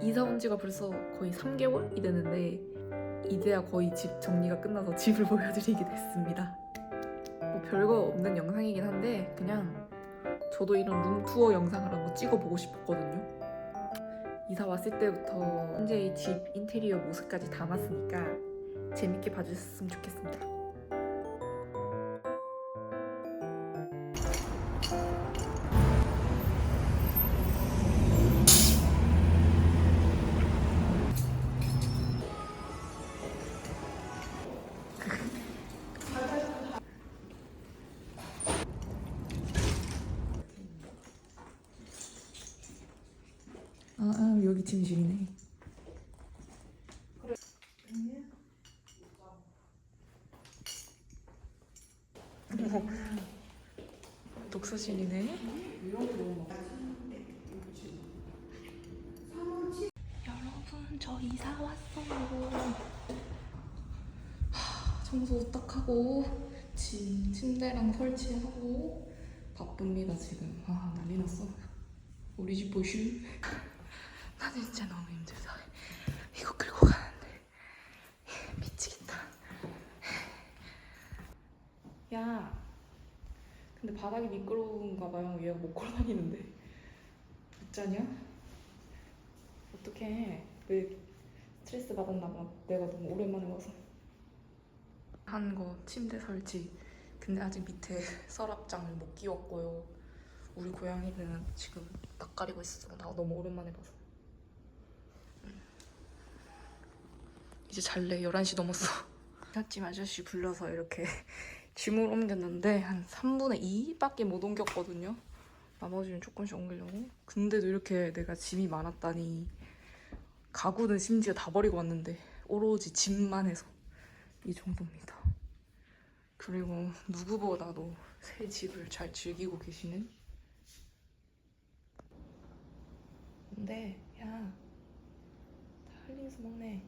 이사 온 지가 벌써 거의 3개월이 되는데 이제야 거의 집 정리가 끝나서 집을 보여드리게 됐습니다. 뭐 별거 없는 영상이긴 한데 그냥 저도 이런 룸투어 영상을 한번 찍어보고 싶었거든요. 이사 왔을 때부터 현재의 집 인테리어 모습까지 담았으니까 재밌게 봐주셨으면 좋겠습니다. 여기 침실이네. 독서실이네. 여러분, 저 이사 왔어요. 청소 딱 하고 침대랑 설치하고 바쁩니다 지금. 난리 났어. 우리 집 보슈. 나 진짜 너무 힘들다. 이거 끌고 가는데 미치겠다. 야, 근데 바닥이 미끄러운가 봐요. 얘가 못 걸어 다니는데. 못 자냐? 어떡해. 왜 스트레스 받았나 봐. 내가 너무 오랜만에 와서. 한 거 침대 설치. 근데 아직 밑에 서랍장을 못 끼웠고요. 우리 고양이는 지금 낯가리고 있어. 나 너무 오랜만에 봐서. 이제 잘래. 11시 넘었어. 이삿짐 아저씨 불러서 이렇게 짐을 옮겼는데 한 3분의 2밖에 못 옮겼거든요. 나머지는 조금씩 옮기려고. 근데도 이렇게 내가 짐이 많았다니. 가구는 심지어 다 버리고 왔는데 오로지 짐만 해서 이 정도입니다. 그리고 누구보다도 새 집을 잘 즐기고 계시는. 근데 야, 다 흘리면서 먹네.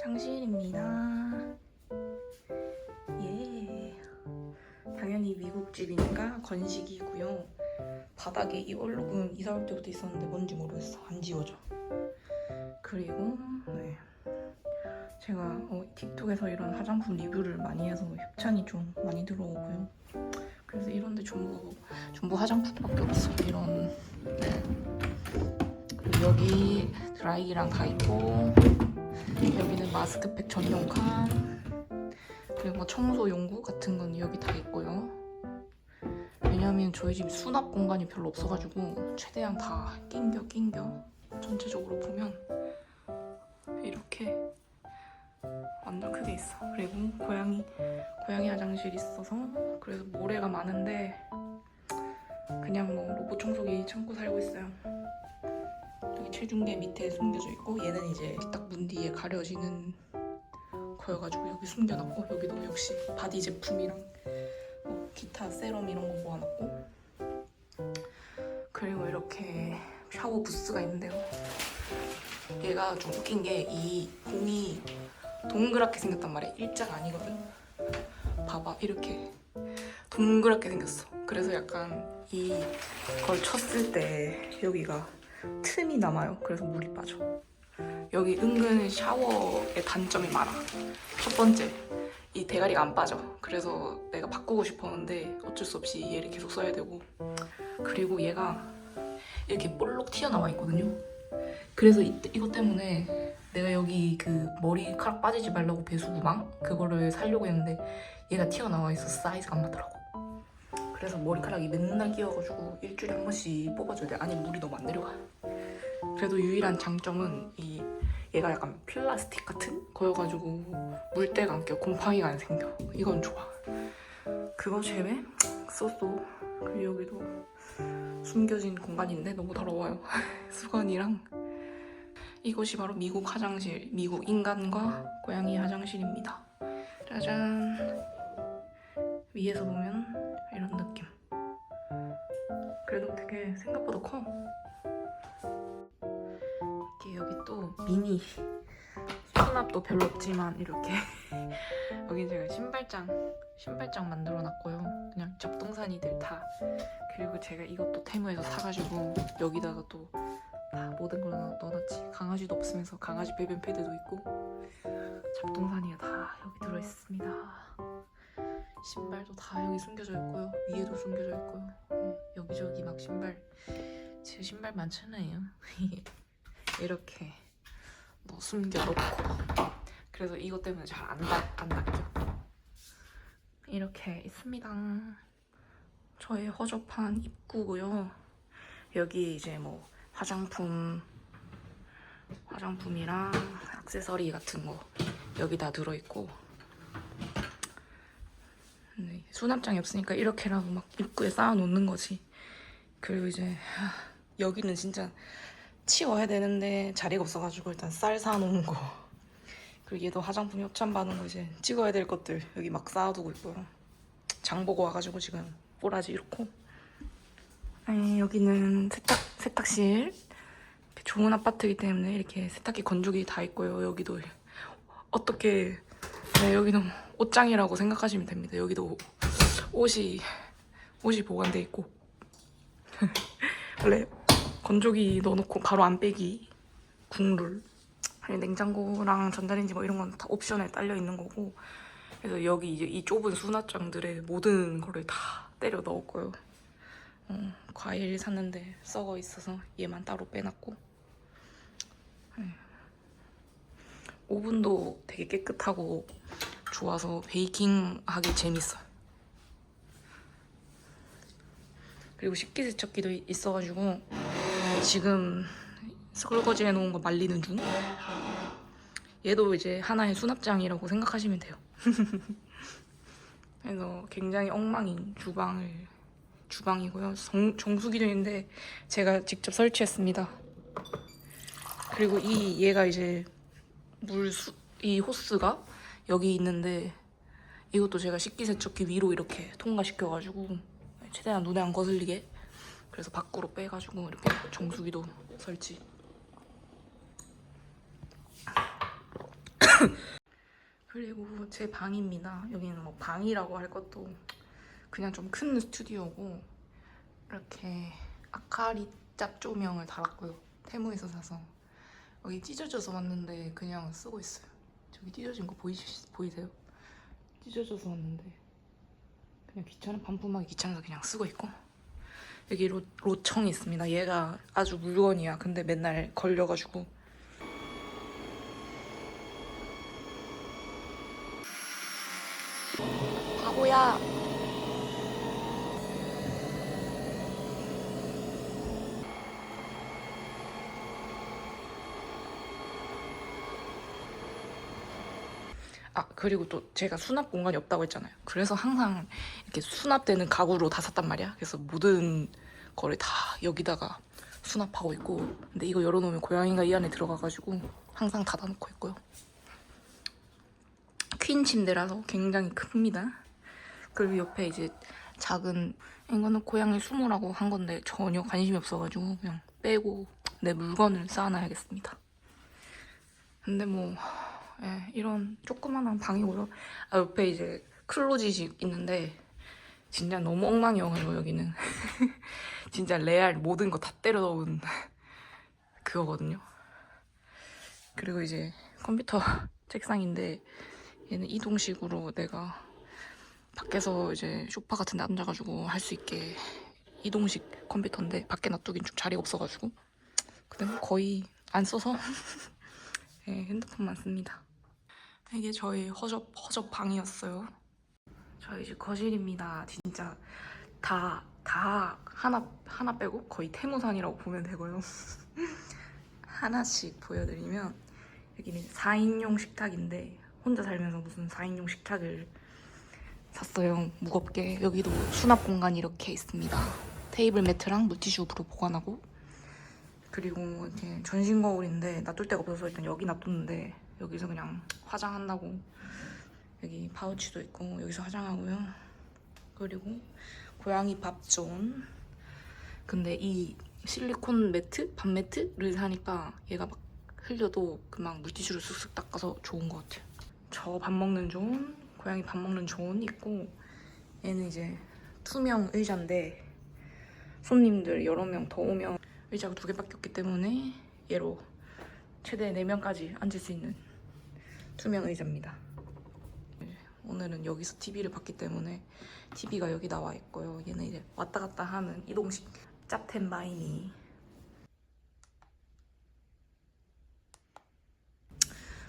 화장실입니다. 예. 당연히 미국 집이니까 건식이고요. 바닥에 이 얼룩은 이사 올 때부터 있었는데 뭔지 모르겠어. 안 지워져. 그리고 네. 제가 틱톡에서 이런 화장품 리뷰를 많이 해서 협찬이 좀 많이 들어오고요. 그래서 이런데 전부 화장품밖에 없어. 이런. 네. 그리고 여기 드라이기랑 다 있고, 여기는 마스크팩 전용 칸, 그리고 뭐 청소 용구 같은 건 여기 다 있고요. 왜냐면 저희 집 수납 공간이 별로 없어가지고 최대한 다 낑겨 전체적으로 보면 이렇게 완전 크게 있어. 그리고 고양이 화장실 있어서 그래서 모래가 많은데 그냥 뭐 로봇 청소기 참고 살고 있어요. 여기 체중계 밑에 숨겨져 있고, 얘는 이제 딱 문 뒤에 가려지는 거여가지고 여기 숨겨놨고, 여기도 역시 바디 제품이랑 기타 세럼 이런 거 모아놨고, 그리고 이렇게 샤워 부스가 있는데요. 얘가 좀 웃긴 게 이 공이 동그랗게 생겼단 말이야. 일자가 아니거든. 봐봐, 이렇게 동그랗게 생겼어. 그래서 약간 이걸 쳤을 때 여기가 틈이 남아요. 그래서 물이 빠져. 여기 은근 샤워의 단점이 많아. 첫 번째, 이 대가리가 안 빠져. 그래서 내가 바꾸고 싶었는데 어쩔 수 없이 얘를 계속 써야 되고, 그리고 얘가 이렇게 볼록 튀어나와 있거든요. 그래서 이것 때문에 내가 여기 그 머리카락 빠지지 말라고 배수구망 그거를 사려고 했는데 얘가 튀어나와 있어서 사이즈가 안 맞더라고. 그래서 머리카락이 맨날 끼어가지고 일주일에 한 번씩 뽑아줘야 돼. 안에 물이 너무 안 내려가. 그래도 유일한 장점은 얘가 약간 플라스틱 같은 거여가지고 물때가 안 껴, 곰팡이가 안 생겨. 이건 좋아. 그거 제외 쏘쏘. 그리고 여기도 숨겨진 공간인데 너무 더러워요. 수건이랑. 이곳이 바로 미국 화장실, 미국 인간과 고양이 화장실입니다. 짜잔. 위에서 보면 이런 느낌. 그래도 되게 생각보다 커. 이렇게 여기 또 미니 수납도 별로 없지만 이렇게 여기 제가 신발장 만들어놨고요. 그냥 잡동사니들 다. 그리고 제가 이것도 테무에서 사가지고 여기다가 또 다 모든 걸 넣어놨지. 강아지도 없으면서 강아지 배변 패드도 있고 잡동사니가 다 여기 들어있습니다. 신발도 다 여기 숨겨져 있고요. 위에도 숨겨져 있고요. 여기저기 막 신발, 제 신발 많잖아요. 이렇게 숨겨놓고. 그래서 이것 때문에 잘 안 닦여. 이렇게 있습니다. 저의 허접한 입구고요. 여기 이제 뭐 화장품이랑 액세서리 같은 거 여기 다 들어있고. 네, 수납장이 없으니까 이렇게라도 막 입구에 쌓아놓는 거지. 그리고 이제 여기는 진짜 치워야 되는데 자리가 없어가지고 일단 쌀 사놓은 거. 그리고 얘도 화장품 협찬 받은 거 이제 찍어야 될 것들 여기 막 쌓아두고 있고요. 장 보고 와가지고 지금 꼬라지 이렇고. 네, 여기는 세탁실. 좋은 아파트이기 때문에 이렇게 세탁기 건조기 다 있고요. 여기도 어떻게 여기는 옷장이라고 생각하시면 됩니다. 여기도 옷이 보관돼 있고 원래 건조기 넣어놓고 바로 안 빼기 국룰. 냉장고랑 전자레인지 뭐 이런 건 다 옵션에 딸려 있는 거고. 그래서 여기 이제 이 좁은 수납장들에 모든 거를 다 때려 넣었고요. 과일 샀는데 썩어 있어서 얘만 따로 빼놨고. 오븐도 되게 깨끗하고 좋아서 베이킹 하기 재밌어요. 그리고 식기세척기도 있어가지고 지금 설거지 해놓은 거 말리는 중. 얘도 이제 하나의 수납장이라고 생각하시면 돼요. 그래서 굉장히 엉망인 주방이고요. 정수기도 있는데 제가 직접 설치했습니다. 그리고 얘가 이제 이 호스가 여기 있는데 이것도 제가 식기세척기 위로 이렇게 통과시켜가지고 최대한 눈에 안 거슬리게. 그래서 밖으로 빼가지고 이렇게 정수기도 설치. 그리고 제 방입니다. 여기는 뭐 방이라고 할 것도 그냥 좀 큰 스튜디오고 이렇게 아카리 짭 조명을 달았고요. 테무에서 사서. 여기 찢어져서 왔는데 그냥 쓰고 있어요. 저기 찢어진 거 보이세요? 찢어져서 왔는데 그냥 반품하기 귀찮아서 그냥 쓰고 있고. 여기 로청이 있습니다. 얘가 아주 물건이야. 근데 맨날 걸려가지고. 바보야. 그리고 또 제가 수납 공간이 없다고 했잖아요. 그래서 항상 이렇게 수납되는 가구로 다 샀단 말이야. 그래서 모든 거를 다 여기다가 수납하고 있고. 근데 이거 열어놓으면 고양이가 이 안에 들어가가지고 항상 닫아놓고 있고요. 퀸 침대라서 굉장히 큽니다. 그리고 옆에 이제 작은, 이거는 고양이 수모라고 한 건데 전혀 관심이 없어가지고 그냥 빼고 내 물건을 쌓아놔야겠습니다. 근데 뭐 이런 조그만한 방이고요. 옆에 이제 클로짓이 있는데 진짜 너무 엉망이어가지고 여기는 진짜 레알 모든 거 다 때려 넣은 그거거든요. 그리고 이제 컴퓨터 책상인데 얘는 이동식으로 내가 밖에서 이제 소파 같은 데 앉아가지고 할 수 있게 이동식 컴퓨터인데 밖에 놔두긴 좀 자리가 없어가지고. 근데 뭐 거의 안 써서 네, 핸드폰만 씁니다. 이게 저희 허접 방이었어요. 저희 집 거실입니다. 진짜 다 하나 빼고 거의 태무산이라고 보면 되고요. 하나씩 보여드리면 여기는 4인용 식탁인데 혼자 살면서 무슨 4인용 식탁을 샀어요. 무겁게. 여기도 수납 공간이 이렇게 있습니다. 테이블 매트랑 물티슈로 보관하고, 그리고 이렇게 전신 거울인데 놔둘 데가 없어서 일단 여기 놔뒀는데 여기서 그냥 화장한다고. 여기 파우치도 있고 여기서 화장하고요. 그리고 고양이 밥존. 근데 이 실리콘 매트? 밥 매트를 사니까 얘가 막 흘려도 금방 물티슈로 쓱쓱 닦아서 좋은 것 같아요. 저 밥 먹는 존, 고양이 밥 먹는 존 있고, 얘는 이제 투명 의자인데 손님들 여러 명 더 오면 의자가 2개밖에 없기 때문에 얘로 최대 4명까지 앉을 수 있는 투명 의자입니다. 오늘은 여기서 TV를 봤기 때문에 TV가 여기 나와 있고요. 얘는 이제 왔다 갔다 하는 이동식 짭텐 바이니.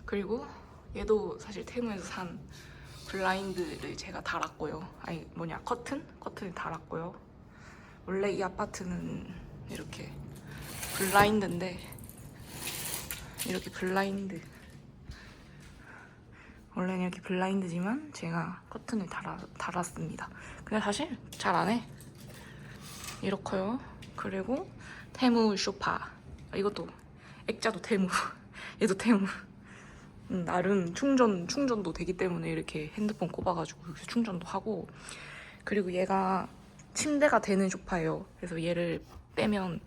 그리고 얘도 사실 테무에서 산 블라인드를 제가 달았고요. 아니 뭐냐, 커튼을 달았고요. 원래 이 아파트는 이렇게 블라인드인데, 이렇게 블라인드, 원래는 이렇게 블라인드지만 제가 커튼을 달았습니다. 근데 사실 잘 안 해. 이렇고요. 그리고 테무 소파. 이것도 액자도 테무. 얘도 테무. 나름 충전도 되기 때문에 이렇게 핸드폰 꼽아가지고 여기서 충전도 하고. 그리고 얘가 침대가 되는 소파예요. 그래서 얘를 빼면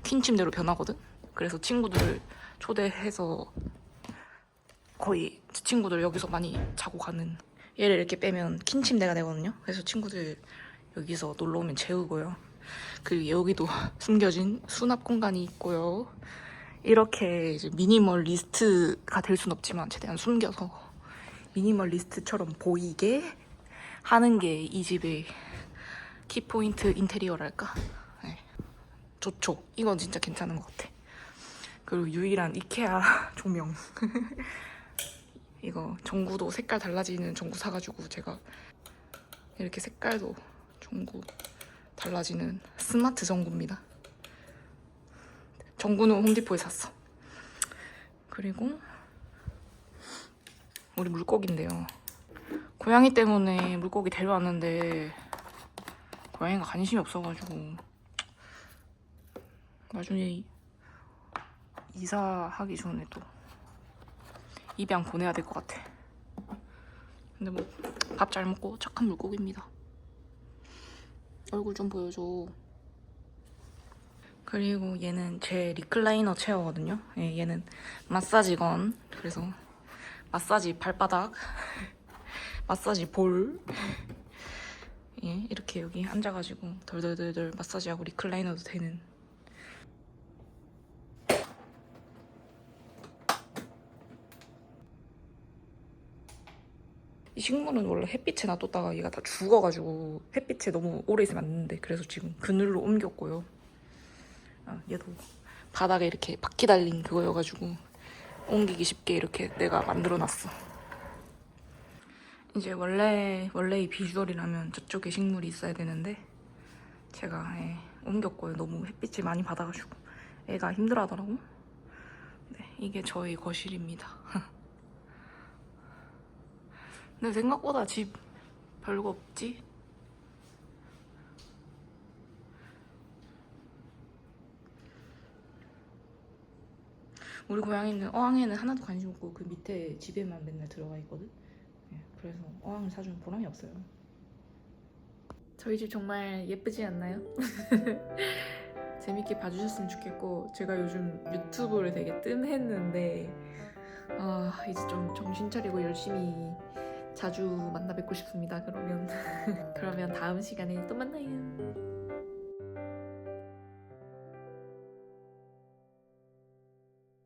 퀸 침대로 변하거든. 그래서 친구들 초대해서 거의 제 친구들 여기서 많이 자고 가는. 얘를 이렇게 빼면 퀸 침대가 되거든요. 그래서 친구들 여기서 놀러 오면 재우고요. 그리고 여기도 숨겨진 수납 공간이 있고요. 이렇게 이제 미니멀리스트가 될 순 없지만 최대한 숨겨서 미니멀리스트처럼 보이게 하는 게 이 집의 키포인트 인테리어랄까? 네. 좋죠. 이건 진짜 괜찮은 것 같아. 그리고 유일한 이케아 조명. 이거 전구도 색깔 달라지는 전구 사가지고 제가 이렇게 색깔도 전구 달라지는 스마트 전구입니다. 전구는 홈디포에 샀어. 그리고 우리 물고기인데요. 고양이 때문에 물고기 데려왔는데 고양이가 관심이 없어가지고 나중에 이사하기 전에 또 입양 보내야 될 것 같아. 근데 뭐 밥 잘 먹고 착한 물고기입니다. 얼굴 좀 보여줘. 그리고 얘는 제 리클라이너 체어거든요. 예, 얘는 마사지건. 그래서 마사지 발바닥, 마사지 볼. 예, 이렇게 여기 앉아가지고 덜덜덜덜 마사지하고 리클라이너도 되는. 이 식물은 원래 햇빛에 놔뒀다가 얘가 다 죽어가지고 햇빛에 너무 오래 있으면 안 되는데, 그래서 지금 그늘로 옮겼고요. 얘도 바닥에 이렇게 바퀴 달린 그거여가지고 옮기기 쉽게 이렇게 내가 만들어놨어. 이제 원래의 비주얼이라면 저쪽에 식물이 있어야 되는데 제가 옮겼고요. 너무 햇빛을 많이 받아가지고 애가 힘들어하더라고. 네, 이게 저희 거실입니다. 근데 생각보다 집 별거 없지? 우리 고양이는 어항에는 하나도 관심 없고 그 밑에 집에만 맨날 들어가 있거든. 그래서 어항을 사주면 보람이 없어요. 저희 집 정말 예쁘지 않나요? 재밌게 봐주셨으면 좋겠고, 제가 요즘 유튜브를 되게 뜸했는데 이제 좀 정신 차리고 열심히 자주 만나 뵙고 싶습니다. 그러면 다음 시간에 또 만나요.